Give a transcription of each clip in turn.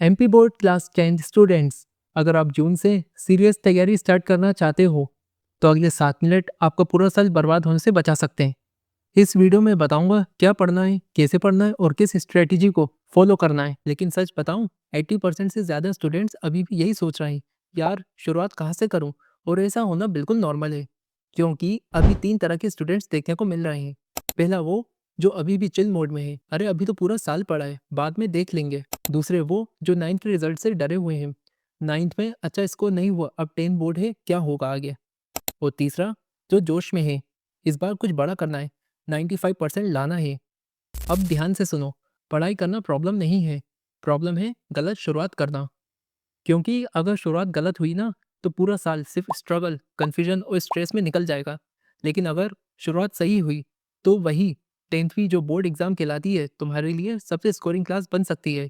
MP board class 10 students, अगर आप जून से सीरियस तैयारी स्टार्ट करना चाहते हो तो अगले 7 मिनट आपका पूरा साल बर्बाद होने से बचा सकते हैं। इस वीडियो में बताऊंगा क्या पढ़ना है, कैसे पढ़ना है और किस स्ट्रेटजी को फॉलो करना है। लेकिन सच बताऊं, 80% से ज़्यादा स्टूडेंट्स अभी भी यही सोच रहे हैं, यार शुरुआत कहाँ से करूं। और ऐसा होना बिल्कुल नॉर्मल है, क्योंकि अभी 3 तरह के स्टूडेंट्स देखने को मिल रहे हैं। पहला वो जो अभी भी चिल मोड में है, अरे अभी तो पूरा साल पड़ा है, बाद में देख लेंगे। दूसरे वो जो 9th के रिजल्ट से डरे हुए हैं, 9th में अच्छा स्कोर नहीं हुआ, अब 10 बोर्ड है, क्या होगा आगे। और तीसरा जो जोश में है, इस बार कुछ बड़ा करना है, 95% लाना है। अब ध्यान से सुनो, पढ़ाई करना प्रॉब्लम नहीं है, प्रॉब्लम है गलत शुरुआत करना। क्योंकि अगर शुरुआत गलत हुई ना, तो पूरा साल सिर्फ स्ट्रगल, कन्फ्यूजन और स्ट्रेस में निकल जाएगा। लेकिन अगर शुरुआत सही हुई, तो वही 10वीं जो बोर्ड एग्जाम कहलाती है, तुम्हारे लिए सबसे स्कोरिंग क्लास बन सकती है।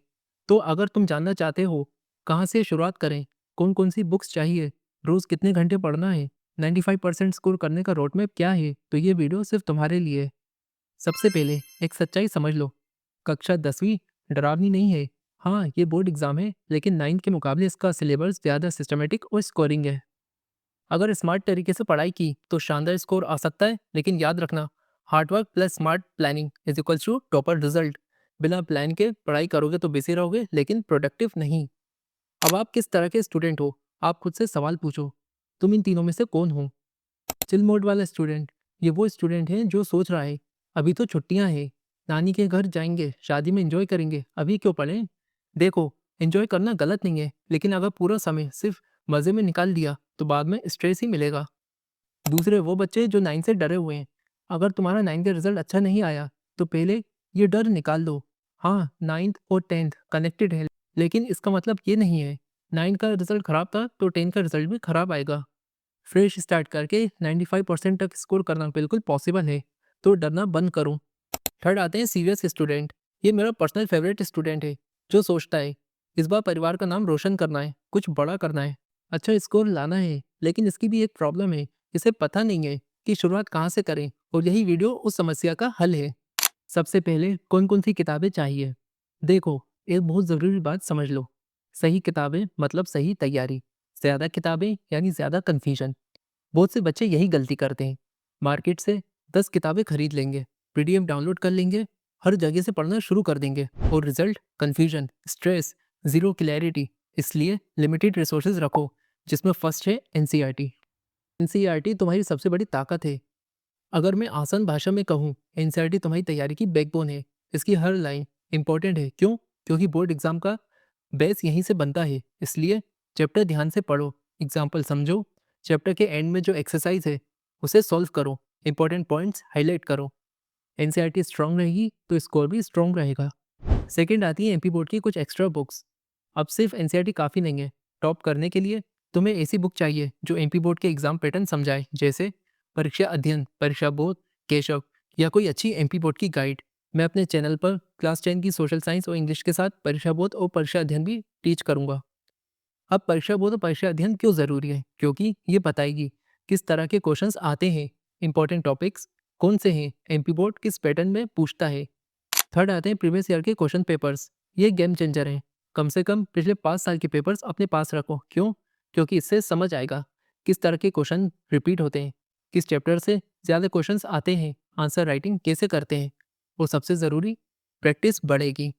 तो अगर तुम जानना चाहते हो कहाँ से शुरुआत करें, कौन कौन सी बुक्स चाहिए, रोज़ कितने घंटे पढ़ना है, 95% स्कोर करने का रोड मैप क्या है, तो ये वीडियो सिर्फ तुम्हारे लिए है। सबसे पहले एक सच्चाई समझ लो, कक्षा 10वीं डरावनी नहीं है। हाँ, ये बोर्ड एग्जाम है, लेकिन 9th के मुकाबले इसका सिलेबस ज़्यादा सिस्टमेटिक और स्कोरिंग है। अगर स्मार्ट तरीके से पढ़ाई की तो शानदार स्कोर आ सकता है, लेकिन याद रखना, hard work plus smart planning is equals to topper result. बिना प्लान के पढ़ाई करोगे तो बिजी रहोगे, लेकिन प्रोडक्टिव नहीं। अब आप किस तरह के स्टूडेंट हो, आप खुद से सवाल पूछो, तुम इन तीनों में से कौन हो। चिल मोड वाला स्टूडेंट, ये वो स्टूडेंट है जो सोच रहा है अभी तो छुट्टियां हैं, नानी के घर जाएंगे, शादी में एंजॉय करेंगे, अभी क्यों पढ़ें। देखो, एंजॉय करना गलत नहीं है, लेकिन अगर पूरा समय सिर्फ मज़े में निकाल दिया तो बाद में स्ट्रेस ही मिलेगा। दूसरे वो बच्चे जो 9 से डरे हुए हैं, अगर तुम्हारा 9 का रिजल्ट अच्छा नहीं आया तो पहले ये डर निकाल दो। हाँ, 9th और 10th कनेक्टेड है, लेकिन इसका मतलब ये नहीं है 9 का रिजल्ट खराब था तो 10 का रिजल्ट भी खराब आएगा। फ्रेश स्टार्ट करके 95% तक स्कोर करना बिल्कुल पॉसिबल है, तो डरना बंद करो। थर्ड आते हैं सीरियस स्टूडेंट। ये मेरा पर्सनल फेवरेट स्टूडेंट है, जो सोचता है इस बार परिवार का नाम रोशन करना है, कुछ बड़ा करना है, अच्छा स्कोर लाना है। लेकिन इसकी भी एक प्रॉब्लम है, इसे पता नहीं है कि शुरुआत कहाँ से करें, और यही वीडियो उस समस्या का हल है। सबसे पहले कौन कौन सी किताबें चाहिए। देखो, एक बहुत ज़रूरी बात समझ लो, सही किताबें मतलब सही तैयारी, ज़्यादा किताबें यानी ज़्यादा कन्फ्यूजन। बहुत से बच्चे यही गलती करते हैं, मार्केट से 10 किताबें खरीद लेंगे, पीडीएफ डाउनलोड कर लेंगे, हर जगह से पढ़ना शुरू कर देंगे, और result confusion, stress, zero clarity. इसलिए लिमिटेड रिसोर्सेज रखो, जिसमें फर्स्ट है एनसीईआरटी। एनसीईआरटी तुम्हारी सबसे बड़ी ताकत है। अगर मैं आसान भाषा में कहूँ, एनसीईआरटी तुम्हारी तैयारी की बैकबोन है। इसकी हर लाइन इंपॉर्टेंट है। क्यों? क्योंकि बोर्ड एग्जाम का बेस यहीं से बनता है। इसलिए चैप्टर ध्यान से पढ़ो, एग्जाम्पल समझो, चैप्टर के एंड में जो एक्सरसाइज है उसे सॉल्व करो, इंपॉर्टेंट पॉइंट्स हाईलाइट करो। एनसीईआरटी स्ट्रांग रहेगी तो स्कोर भी स्ट्रांग रहेगा। सेकंड आती है एमपी बोर्ड की कुछ एक्स्ट्रा बुक्स। अब सिर्फ एनसीईआरटी काफ़ी नहीं है, टॉप करने के लिए तुम्हें ऐसी बुक चाहिए जो एमपी बोर्ड के एग्जाम पैटर्न समझाए, जैसे परीक्षा अध्ययन, परीक्षा बोध, केशव, या कोई अच्छी एमपी बोर्ड की गाइड। मैं अपने चैनल पर क्लास 10 की सोशल साइंस और इंग्लिश के साथ परीक्षा बोध और परीक्षा अध्ययन भी टीच करूंगा। अब परीक्षा बोध और परीक्षा अध्ययन क्यों ज़रूरी है? क्योंकि ये बताएगी किस तरह के क्वेश्चंस आते हैं, इंपॉर्टेंट टॉपिक्स कौन से हैं, एमपी बोर्ड किस पैटर्न में पूछता है। थर्ड आते हैं प्रीवियस ईयर के क्वेश्चन पेपर्स। ये गेम चेंजर हैं। कम से कम पिछले 5 साल के पेपर्स अपने पास रखो। क्यों? क्योंकि इससे समझ आएगा किस तरह के क्वेश्चन रिपीट होते हैं, किस चैप्टर से ज़्यादा क्वेश्चंस आते हैं, आंसर राइटिंग कैसे करते हैं। और सबसे ज़रूरी, प्रैक्टिस बढ़ेगी।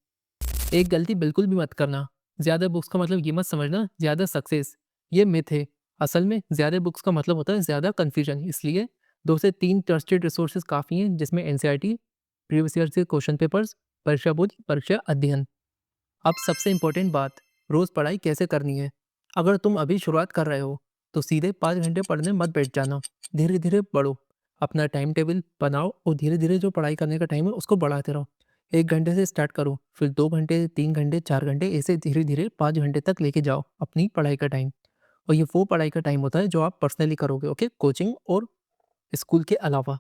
एक गलती बिल्कुल भी मत करना, ज़्यादा बुक्स का मतलब ये मत समझना ज़्यादा सक्सेस। ये मिथ है। असल में ज़्यादा बुक्स का मतलब होता है ज़्यादा कन्फ्यूजन। इसलिए 2 से 3 ट्रस्टेड रिसोर्सेज काफ़ी हैं, जिसमें एनसीईआरटी, प्रीवियस ईयर से क्वेश्चन पेपर्स, परीक्षा बोध, परीक्षा अध्ययन। अब सबसे इंपॉर्टेंट बात, रोज़ पढ़ाई कैसे करनी है। अगर तुम अभी शुरुआत कर रहे हो तो सीधे 5 घंटे पढ़ने मत बैठ जाना, धीरे धीरे पढ़ो। अपना टाइम टेबल बनाओ और धीरे धीरे जो पढ़ाई करने का टाइम है उसको बढ़ाते रहो। 1 घंटे से स्टार्ट करो, फिर 2 घंटे, 3 घंटे, 4 घंटे, ऐसे धीरे धीरे 5 घंटे तक लेके जाओ अपनी पढ़ाई का टाइम। और ये वो पढ़ाई का टाइम होता है जो आप पर्सनली करोगे, ओके, कोचिंग और स्कूल के अलावा।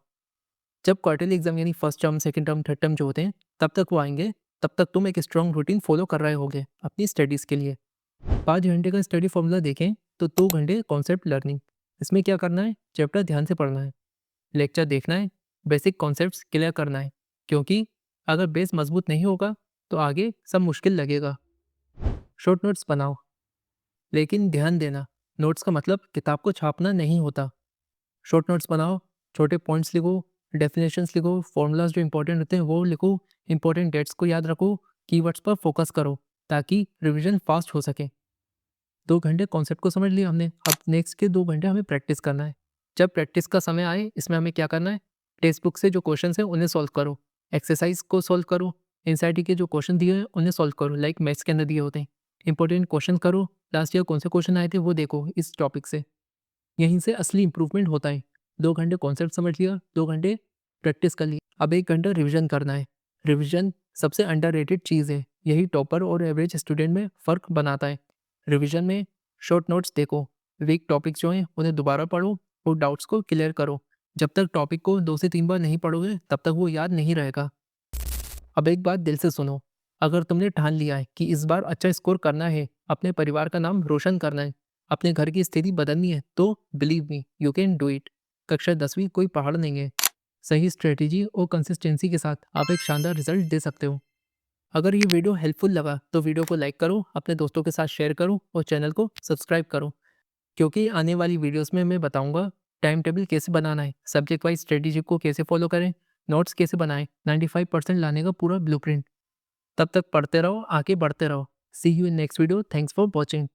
जब क्वार्टरली एग्जाम यानी first term, second term, third term जो होते हैं, तब तक वो आएंगे, तब तक तुम एक स्ट्रॉन्ग रूटीन फॉलो कर रहे होगे अपनी स्टडीज़ के लिए। 5 घंटे का स्टडी फॉर्मूला देखें तो 2 घंटे कॉन्सेप्ट लर्निंग। इसमें क्या करना है? चैप्टर ध्यान से पढ़ना है, लेक्चर देखना है, बेसिक कॉन्सेप्ट्स क्लियर करना है। क्योंकि अगर बेस मजबूत नहीं होगा तो आगे सब मुश्किल लगेगा। शॉर्ट नोट्स बनाओ, लेकिन ध्यान देना, नोट्स का मतलब किताब को छापना नहीं होता। शॉर्ट नोट्स बनाओ, छोटे पॉइंट्स लिखो, डेफिनेशंस लिखो, फॉर्मूलाज जो इंपॉर्टेंट होते हैं वो लिखो, इंपॉर्टेंट डेट्स को याद रखो, कीवर्ड्स पर फोकस करो ताकि रिवीजन फास्ट हो सके। 2 घंटे कॉन्सेप्ट को समझ लिया हमने, अब नेक्स्ट के 2 घंटे हमें प्रैक्टिस करना है। जब प्रैक्टिस का समय आए इसमें हमें क्या करना है, टेक्स्ट बुक से जो क्वेश्चन हैं उन्हें सॉल्व करो, एक्सरसाइज को सॉल्व करो, एनसीईआरटी के जो क्वेश्चन दिए हैं उन्हें सॉल्व करो, लाइक मैथ्स के अंदर दिए होते हैं। इंपॉर्टेंट क्वेश्चन करो, लास्ट ईयर कौन से क्वेश्चन आए थे वो देखो इस टॉपिक से, यहीं से असली इंप्रूवमेंट होता है। 2 घंटे कॉन्सेप्ट समझ लिया, 2 घंटे प्रैक्टिस कर ली, अब 1 घंटा रिविजन करना है। रिविजन सबसे अंडररेटेड चीज़ है, यही टॉपर और एवरेज स्टूडेंट में फ़र्क बनाता है। रिविजन में शॉर्ट नोट्स देखो, वीक टॉपिक जो हैं उन्हें दोबारा पढ़ो और डाउट्स को क्लियर करो। जब तक टॉपिक को 2 से 3 बार नहीं पढ़ोगे तब तक वो याद नहीं रहेगा। अब एक बात दिल से सुनो, अगर तुमने ठान लिया है कि इस बार अच्छा स्कोर करना है, अपने परिवार का नाम रोशन करना है, अपने घर की स्थिति बदलनी है, तो believe me you can do it. कक्षा 10वीं कोई पहाड़ नहीं है। सही स्ट्रेटेजी और कंसिस्टेंसी के साथ आप एक शानदार रिजल्ट दे सकते हो। अगर ये वीडियो हेल्पफुल लगा तो वीडियो को लाइक करो, अपने दोस्तों के साथ शेयर करो और चैनल को सब्सक्राइब करो, क्योंकि आने वाली वीडियोस में मैं बताऊंगा टाइम टेबल कैसे बनाना है, सब्जेक्ट वाइज स्ट्रेटेजी को कैसे फॉलो करें, नोट्स कैसे बनाएं, 95% लाने का पूरा ब्लूप्रिंट। तब तक पढ़ते रहो, आगे बढ़ते रहो। See you in next video, thanks for watching.